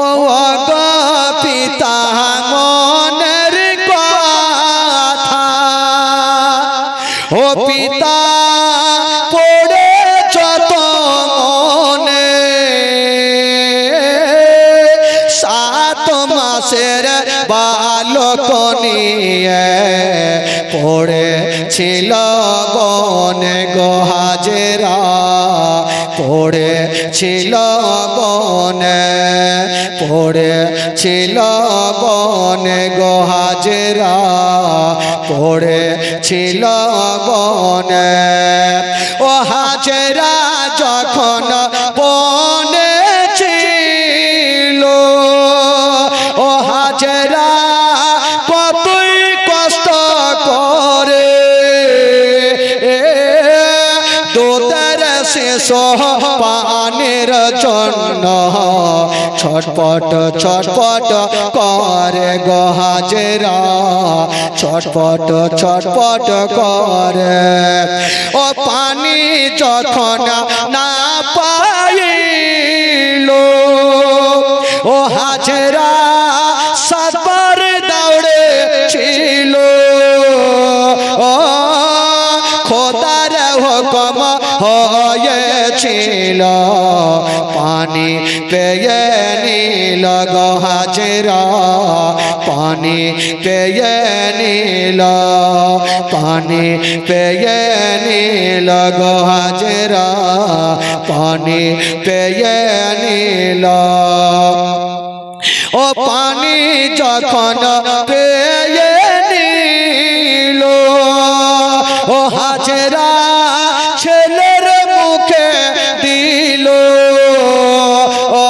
ও গো পিতা মনের কথা, ও পিতা পড়ে যত মনে, 7 মাসের বালক নিয়ে পড়েছিল বনে গো হাজেরা, পড়েছিল বনে, পড়েছিল বনে গো হাজেরা, পড়েছিল বনে। ও হাজেরা যখন বনে ছিল, ও হাজেরা কতই কষ্ট করে, দুধের শেষ পানের জন্য ছটপট ছটপট করে গো হাজেরা, ছটপট ছটপট করে। ও পানি যখন না পাইল, ও হাজেরা 7 বার দৌড়ে ছিল, ও খোদার হুকুম হয়েছিল, পানি পেয়ে নিল গো হাজেরা, পানি পেয়ে নিল, পানি পেয়ে নিল গো হাজেরা, পানি পেয়ে নিল। ও পানি যখন পেয়ে নিল, ও হাজেরা ছেলের মুখে দিল, ও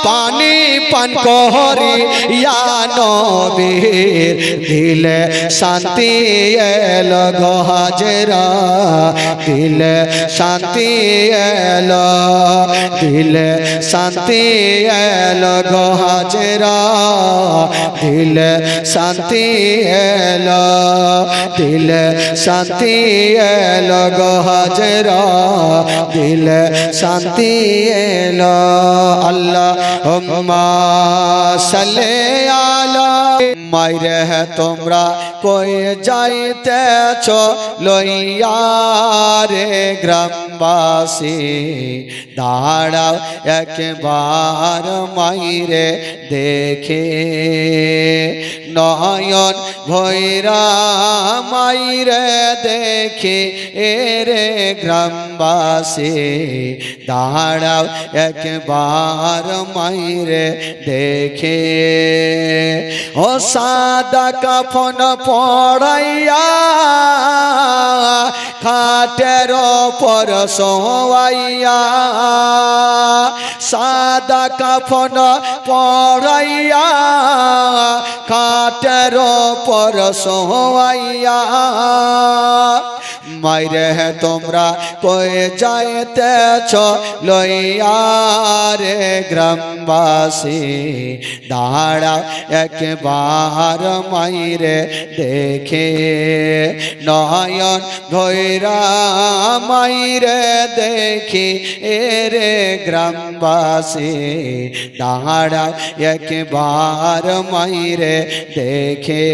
পানি পান করিয়া নবীর দিলে শান্তি এলো গো হাজেরা, দিলে শান্তি এলো, দিলে শান্তি এলো গো হাজেরা, দিলে শান্তি এলো, দিলে শান্তি এলো গো হাজেরা, দিলে শান্তি এলো। আল্লাহুম্মা সাল্লি আলা। মাইরে তোমরা কই যাইতেছ লইয়া রে গ্রামবাসী, দাঁড়াও একবার মাইরে দেখে, নয়ন ভৈরা মাইরে দেখে এরে গ্রামবাসী, দাঁড়াও একবার মাইরে দেখে। ও সাদা কাফন পড়াইয়া খাটের ওপর শোয়াইয়া, সাদা কাফন পড়াইয়া খাটের ওপর শোয়াইয়া, মাইরে তোমরা কই যাইতেছ লইয়া রে গ্রামবাসী, দাঁড়াও একবার মাইরে দেখে, নয়ন ধৈরা মাইরে দেখি এরে গ্রামবাসী, দাঁড়াও একবার মাইরে দেখে।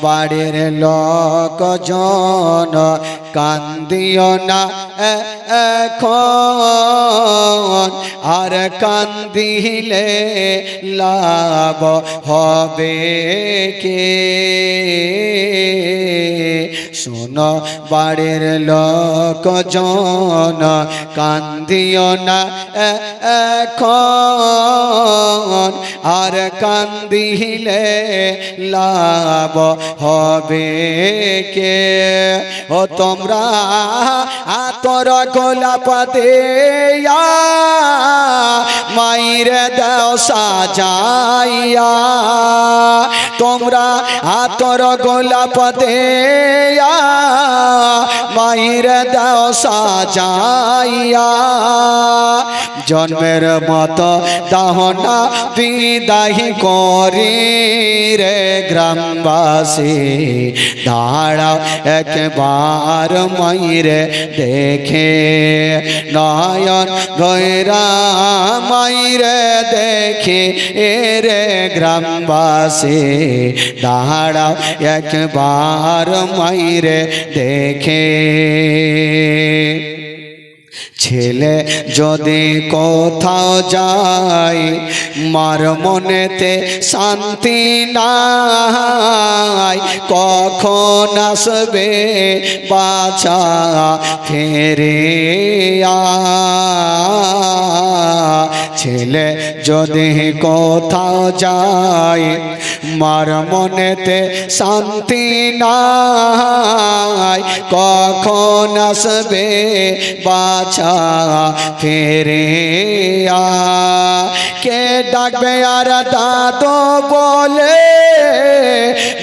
বাড়ির লোকজন কান্দিও না এখন, আর কান্দিলে লাভ হবে কে? শোনো বাড়ির লোকজন কান্দিও না এখন, আর কান্দিলে লাভ হবে কে? ও তোমরা আতর গোলাপ দেয়া মাইরে দাও সাজাইয়া, তোমরা আতর গোলাপ দেয়া মাইরে দাও সাজাইয়া, জন্মের মতো দাহনা বিদায় করি রে গ্রামবাসী দাঁড়াও একবার মাইরে দেখে নয়ন গয়রা মাইরে দেখে রে গ্রামবাসী দাঁড়াও একবার মাইরে দেখে ছেলে যদি কোথাও যায় মার মনেতে শান্তি নাই কখন আসবে বাছা ফেরে ছেলে যদি কোথাও যায় মার মনেতে শান্তি নাই কখন আসবে বাছা ফেরে কে ডাকবে আর দাদু বলে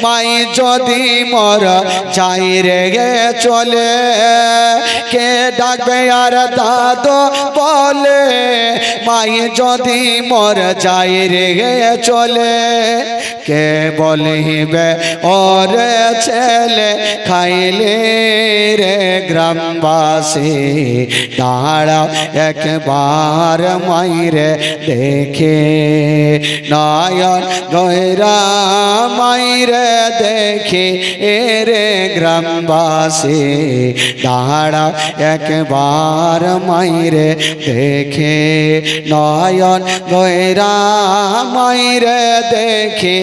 মাই যদি মর যাই রে চলে কে ডাকবে আর দাদু বলে মাই যদি মর যাই রে চলে কে বলিবে ওরে ছেলে খাইলে রে গ্রামবাসী দাঁড়াও একবার মাইরে দেখে নয়ন গয়রা মাইরে দেখে রে গ্রামবাসী দাঁড়াও একবার মাইরে দেখে নয়ন গয়রা মাইরে দেখে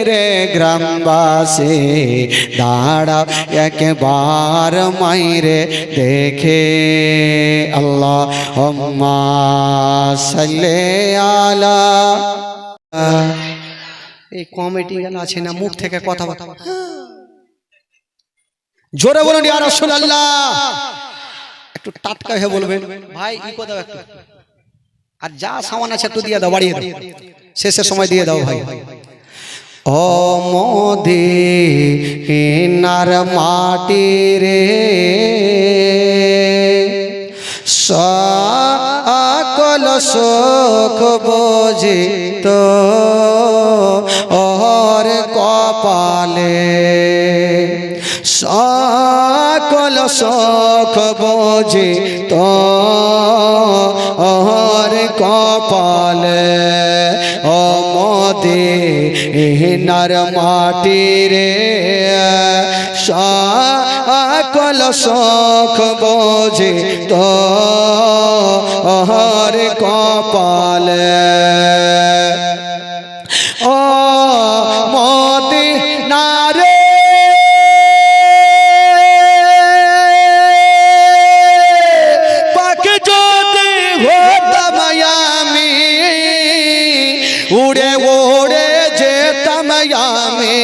রে গ্রামবাসী দাঁড়াও একবার মাইরে দেখে আল্লাহুম্মা সাল্লি আলা এই কমেডি গান আছে না মুখ থেকে কথা বলা জোরে বলুন ইয়া রাসূলুল্লাহ একটু টাটকা হয়ে বলবেন ভাই ই কথা একটু আর যা সামান আছে একটু দিয়ে দাও বাড়িয়ে দাও শেষের সময় দিয়ে দাও ভাই ও মদিনার মাটি রে সকল সুখ বুঝিত ওর কপালে সকল সুখ বুঝিত ওর কপালে ও মদিনার মাটি রে সকল সুখ বুঝিত ওর কপালে ও মদিনার উড়ে উড়ে যেতাম আমি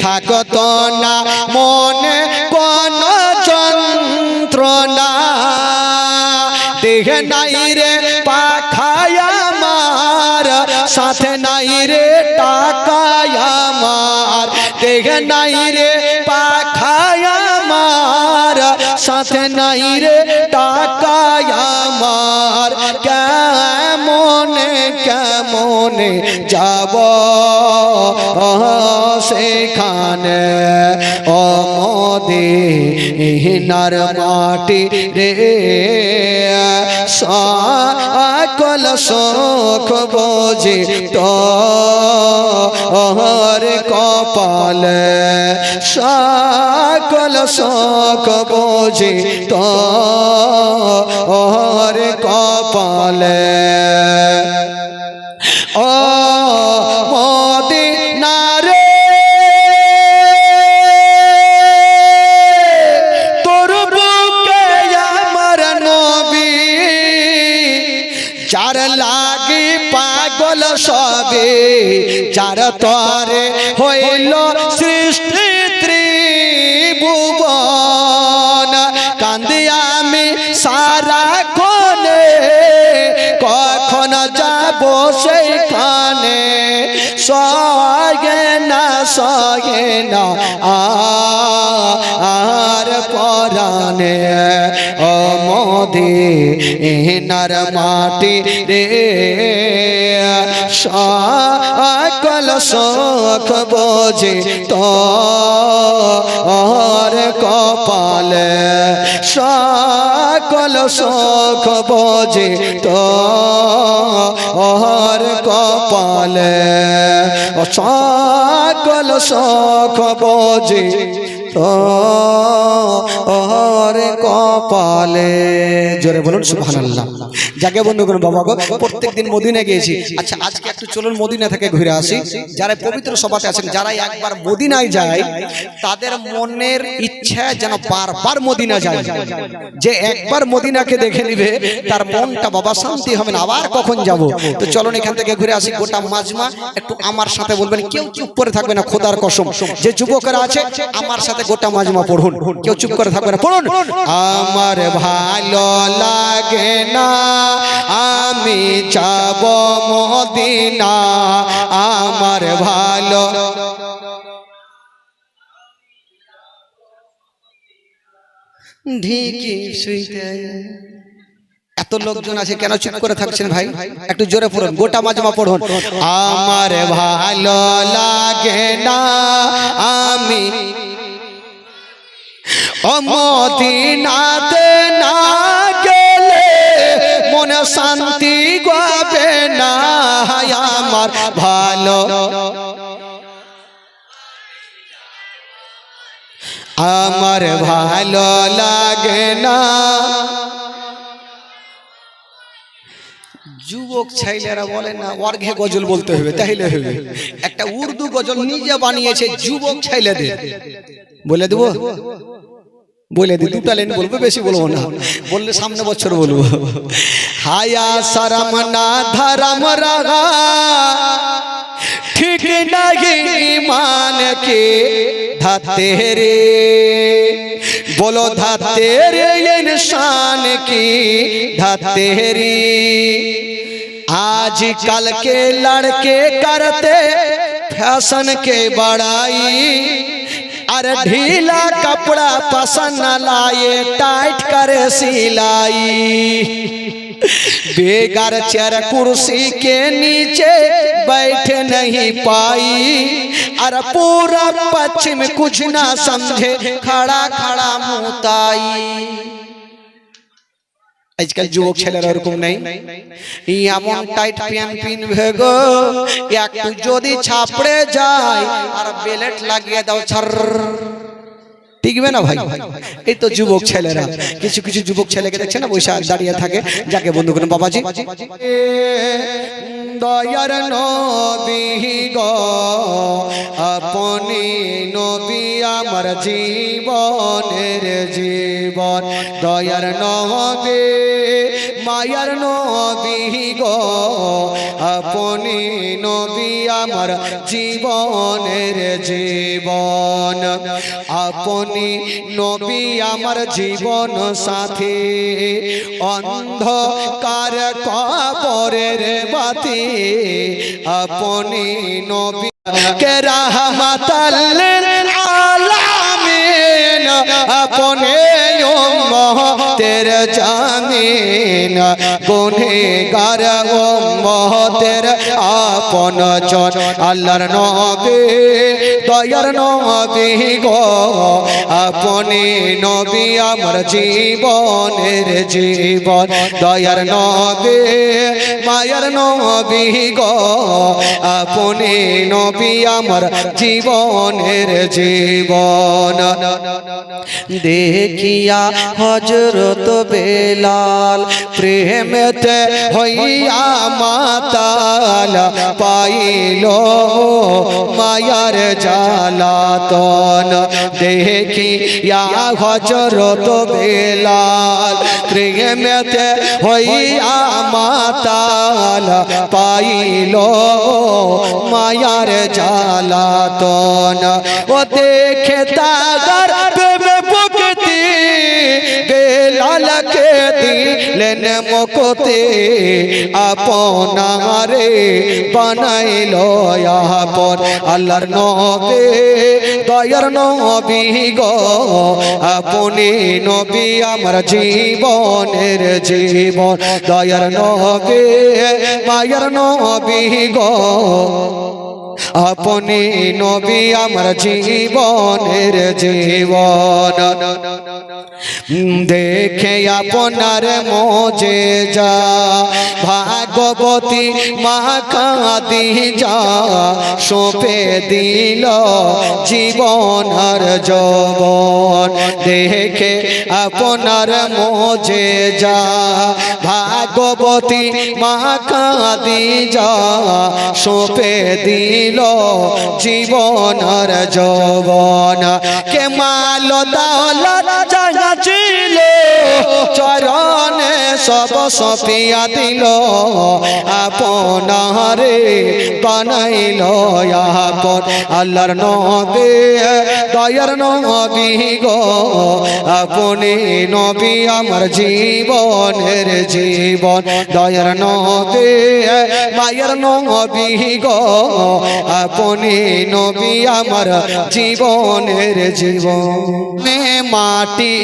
থাকতো না মনে কোন যন্ত্রণা দেহ নাই রে পাখায় আমার সাথে নাই রে টাকায় আমার দেহ নাই রে পাখায় আমার সাথে নাই রে টাকায় আমার কেমনে কেমনে যাব সেখানে ও মদিনার মাটি রে সকল সুখ বুঝিত ওর কপালে সকল সুখ বুঝিত ওর কপালে ও মদিনার তোর বুকে আমার নবী যার লাগি পাগল সবে যার তরে হইল সৃষ্টি ত্রিভুবন কান্দি আমি সারা কোনে কখন যাব সেইখানে সয়ে না সহে না আর পরানে ও মদিনার মাটি রে সকল সুখ বোঝে তোর কপালে সকল সুখ বোঝে তোর কপালে সকল সুখ বোঝে তোর কপালে। জোরে বলুন সুবহানাল্লাহ। যাকে বন্ধুগণ বাবা গো প্রত্যেকদিন মদিনা গিয়েছি, আচ্ছা আজকে একটু চলুন মদিনা থেকে ঘুরে আসি। যারা পবিত্র সভাতে আছেন, যারা একবার মদিনায় যায় তাদের মনের ইচ্ছা যেন বারবার মদিনা যায়। যে একবার মদিনাকে দেখে নিবে তার মনটা বাবা শান্তি হবে না, আবার কখন যাব। তো চলুন এখান থেকে ঘুরে আসি। গোটা মাজমা একটু আমার সাথে বলবেন, কেউ চুপ করে থাকবে না, খোদার কসম। যে যুবকেরা আছে আমার সাথে গোটা মাজমা পড়ুন, কেউ চুপ করে থাকবে না, পড়ুন। আমার ভালো লাগে না আমি যাব মদিনা, আমার ভালো ঢিকি শুইতে। এত লোকজন আছে কেন চুপ করে থাকছেন ভাই? একটু জোরে পড়ুন, গোটা মাজমা পড়ুন। আমার ভালো লাগে না আমি মদিনাতে না গেলে মনে শান্তি পাবে না, আমার ভালো আমার ভালো লাগে না। যুবক ছেলেরা বলে না অর্ঘে গজল বলতে হবে, তাইলে হবে। একটা উর্দু গজল নিজে বানিয়েছে যুবক ছেলেদের, বলে দেবো? বলে দি, দুটা লাইন বলবো, বেশি বলবো না, বললে সামনে বছর বলবো। হায়া সারাম না ধরম রাগা ঠিক नहीं ईमान के धाते रे, बोलो धाते रे इंसान की धाते रे। आज कल के लड़के करते फैशन के बड़ाई, अरे ढीला कपड़ा पसंद लाए टाइट करे सिलाई, बेगर चेयर कुर्सी के नीचे बैठ नहीं पाई, अरे पूरा पश्चिम कुछ ना समझे खड़ा खड़ा मुताई। आजकल যুবক ছেলেরা এরকম নাই, এমন টাইট প্যান্ট পিনবে গো একটু যদি ছাপড়ে যায় আর বেলেট লাগিয়ে দাও ছার, টিকবে না ভাই। এই তো যুবক ছেলেরা, কিছু কিছু যুবক ছেলেকে দেখছে না বসে দাঁড়িয়ে থাকে। যাকে বন্ধুগণ বাবাজি দয়ার নবী গো আপনি নবী আমার জীবনের জীবন, দয়ার নবী মায়ার নবী গো আপনি নবী আমার জীবনের জীবন, আপনি নবী আমার জীবন সাথী, অন্ধকার কবরের বাতি, আপনি নবী কে রাহমাতাল লিল আলামিন, আপনি উম্মতের জামিন, গুনেহগার উম্মতের আপন জন, আল্লাহর নবী দয়ার নবী গো আপনি নবী আমার জীবনের জীবন, দয়ার নবী মায়ার নবী গো আপনি নবী আমার জীবনের জীবন। দেখিয়া হযরত বেলাল প্রেমেতে হইয়া মাতাল, পাইল মায়ার জ্বালাতন, দেখিয়া হযরত বেলাল প্রেমেতে হইয়া মাতাল, পাইল মায়ার জ্বালাতন। ও দেখে তাগার প্রেমে ভক্তি বেলাল কে দিলেন মুক্তি আপনারে বানাইল আপন আল্লাহর নবী দয়ার নবী গো আপনি নবী আমার জীবনের জীবন দয়ার নবী মায়ের নবী গো আপনি নবী আমার জীবনের জীবন দেখে আপনার মোজেজা ভাগবতী মা খাদিজা সঁপে দিল জীবন আর যৌবন দেখে আপনার মোজেজা ভাগবতী মা খাদিজা সঁপে দিল জীবন আর যৌবন কে মাল দৌলত জাগা ছিল চরণে সব সপিয়া দিল আপনারে বানাইল আপন আল্লাহর নবী দয়ার নবী গো আপনি নবী আমার জীবনের জীবন দয়ার নবী মায়ের নবী গো আপনি নবী আমার জীবনের জীবন মাটি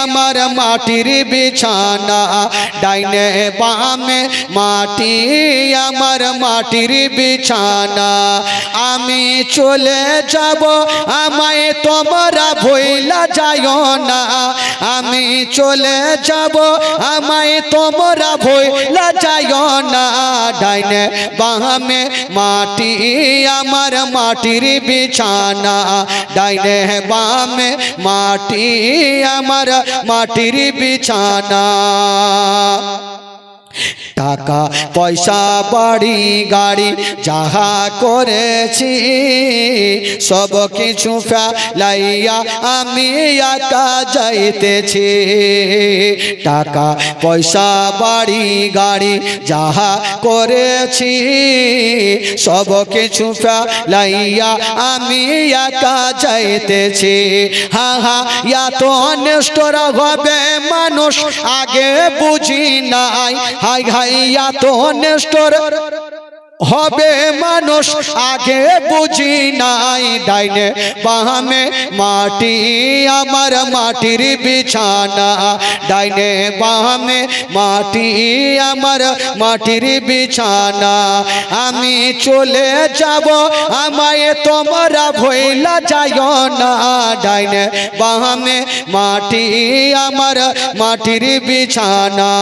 আমার মাটির বিছানা ডাইনে বামে মাটি আমার মাটির বিছানা আমি চলে যাব আমায় তোমরা ভুইলা যাইও না আমি চলে যাব আমায় তোমরা ভুইলা যাইও না ডাইনে বামে মাটি আমার মাটির বিছানা ডাইনে বামে মাটি আমার মাটির বিছানা টাকা পয়সা বাড়ি গাড়ি যাহা করেছি সব কিছু ফেলাইয়া আমি একা যাইতেছি টাকা পয়সা বাড়ি গাড়ি যাহা করেছি সব কিছু ফেলাইয়া আমি একা যাইতেছি হা হা এত অনিষ্টর হবে মানুষ আগে বুঝি নাই হাই হাই এত অনিষ্টর হবে মানুষ আগে বুঝি নাই ডাইনে বামে মাটি আমার মাটির বিছানা ডাইনে বামে মাটি আমার মাটির বিছানা আমি চলে যাব আমায় তোমরা ভুইলা যাইও না ডাইনে বামে মাটি আমার মাটির বিছানা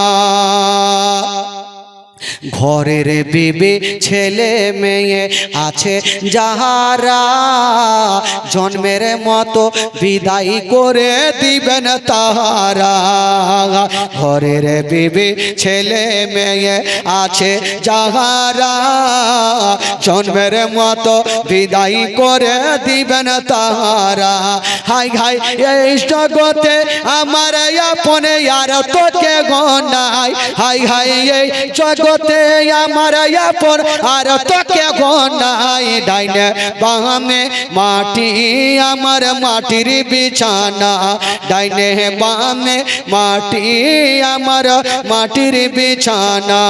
ঘরের বিবি ছেলে মেয়ে আছে যাহারা জন্মের মতো বিদায় করে দিবেন তাহারা ঘরের বিবি ছেলে মেয়ে আছে যাহারা জন্মের মতো বিদায় করে দিবেন তাহারা হাই হাই এই জগতে আমার আপনে আর তোকে গনাই হাই হাই এই জগতে আমার আপন আর তোকে গনাই ডাইনে বামে মাটি আমার মাটির বিছানা ডাইনে বামে মাটি আমার মাটির বিছানা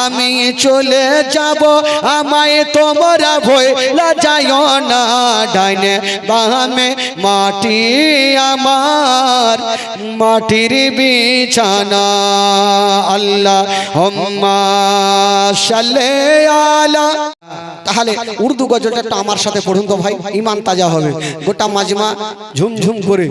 আমি চলে যাব আমায় তোমরা ভুইলা যাইও না ডাইনে বামে মাটি আমার মাটির বিছানা আল্লাহ তাহলে উর্দু গজলটা আমার সাথে পড়ুন তো ভাই ইমান তাজা হবে গোটা মাজমা ঝুমঝুম করে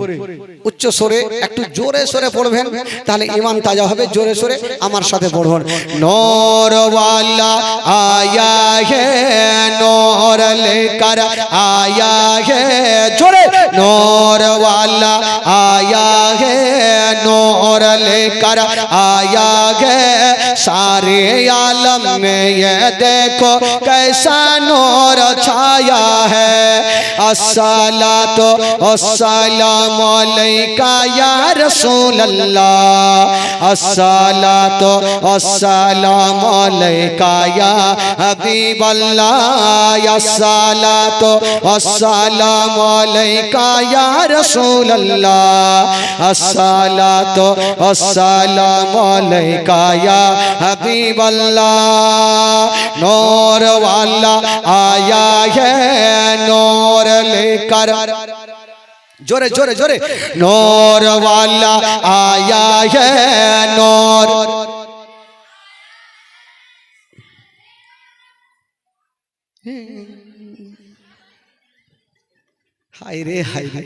উচ্চ স্বরে একটু জোরে সরে পড়বেন তাহলে ইমান তাজা হবে জোরে সরে আমার সাথে পড়বেন নূর ওয়ালা আয়া হে নূর লেकर आया है जोरे नूर वाला आया है नूर लेकर आया है सारे आलम में ये देखो कैसा नूर छाया है। अस्सलातो अस्सलामु अलैका या रसूल अल्लाह, अस्सलातो अस्सलामु अलैका या हबीब अल्लाह, अस्सलातो अस्सलामु अलैका या रसूल अल्लाह, अस्सलातो अस्सलामु अलैका या हबीब अल्लाह। नूर वाला आया है नूर लेकर, जोरे जोरे जोरे, नूर वाला आया है नूर। हाय रे हाय रे,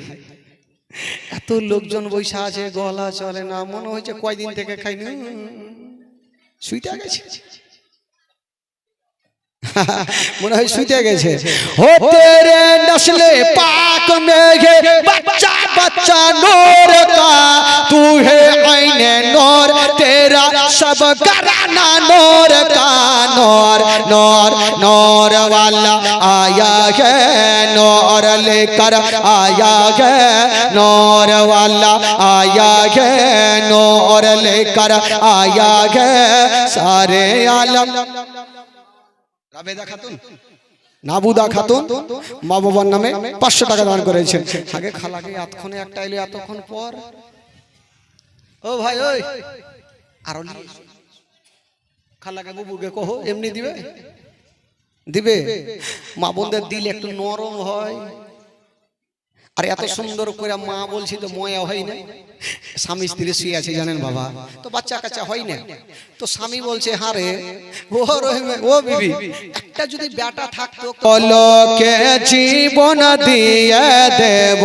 এত লোকজন বৈশা আছে, গলা চলে না, মনে হচ্ছে কয়দিন থেকে খাইনি, শুইতে গেছে, মনে হয় শুইতে গেছে। हो तेरे नस्ले पाक में है बच्चा बच्चा नूर का, तू है आईने नूर, तेरा सब घराना नूर का। नूर नूर नूर वाला आया है नूर लेकर आया है, नूर वाला आया है नूर लेकर आया है। सारे आलम রাবেদা খাতুন, নাবুদা খাতুন মা বাবার নামে 500 টাকা দান করেছেন। আগে খালাকে এতক্ষণে একটা এলো, এতক্ষণ পর ও ভাই ওই আর খালাকে বুবুকে কহো এমনি দিবে দিবে। মা বোনদের দিল একটু নরম হয়, আর এত সুন্দর করে মা বলছি তো ময়া হয় না। স্বামী স্ত্রী শুয়ে আছে জানেন বাবা, তো বাচ্চা কাচ্চা হয় না, তো স্বামী বলছে হ্যাঁ রে ও বিবি, একটা যদি বেটা থাকতো পলকে জীবন দিয়ে দেব,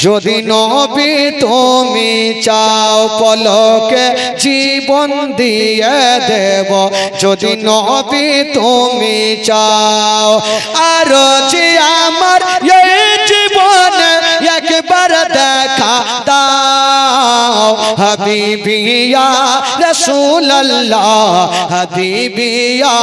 যদি নবী তুমি চাও, পলকে জীবন দিয়ে দেব, যদি নবী তুমি চাও। আর যে আমার এই জীবন একবার দেখা দাও, হাবিবি ইয়া রাসূল আল্লাহ, হাবিবি ইয়া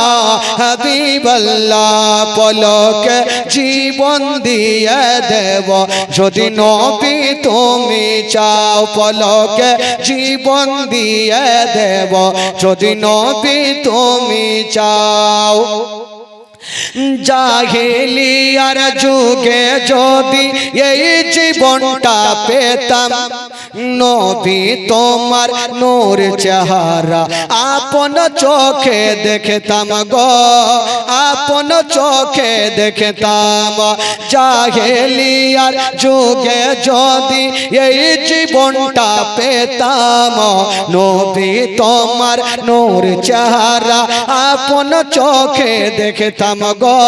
হাবিব আল্লাহ। পলকে জীবন দিয়ে দেব, যদি নবী তুমি চাও, পলকে জীবন দিয়ে দেব, যদি নবী তুমি চাও। জাহেলিয়ার যুগে যদি এই জীবনটা পেতাম, নবী তোমার নূর চেহারা আপন চোখে দেখতাম গো, আপন চোখে দেখতাম। জাহেলিয়ার যুগে যদি এই জীবনটা পেতাম, নবী তোমার নূর চেহারা আপন চোখে দেখতাম গো,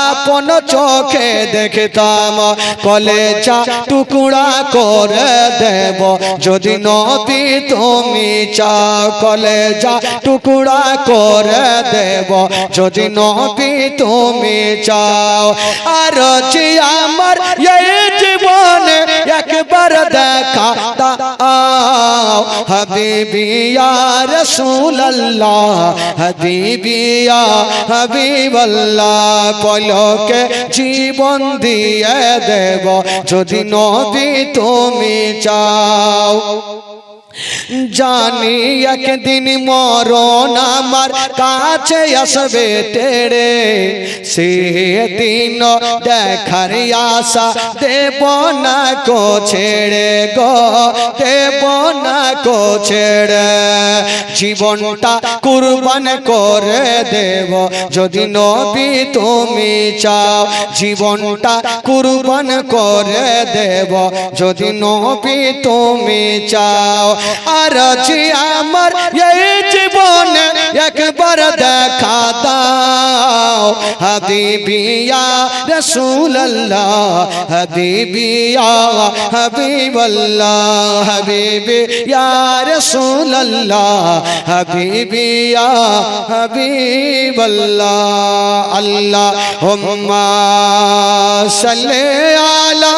আপন চোখে দেখতাম। কলেজা টুকরা করে দেব, যদি নবী তুমি চাও, কলেজা টুকরা করে দেব, যদি নবী তুমি চাও। আর যে আমার এই জীবনে একবার দেখা দাও, হাবিবি ইয়া রাসূল আল্লাহ, হাবিবি ইয়া হাবিব আল্লাহ। পলকে জীবন দিয়ে দেব, যদি নবী তুমি চাও। জানি একদিন মরণ আমার কাছে আসবে টেড়ে, সেদিন দেখার আশা দেব না কো ছেড়ে গো, দেব না কো ছেড়ে। জীবনটা কুরবান করে দেব, যদি নবী তুমি চাও, জীবনটা কুরবান করে দেব, যদি নবী তুমি চাও। আর যে আমার এই জীবনে একবার দেখা দাও, হাবিবি ইয়া রাসূল আল্লাহ, হাবিবি ইয়া হাবিব আল্লাহ, হাবিবি ইয়া রাসূল আল্লাহ, হাবিবি ইয়া হাবিব আল্লাহ। আল্লাহুম্মা সাল্লি আলা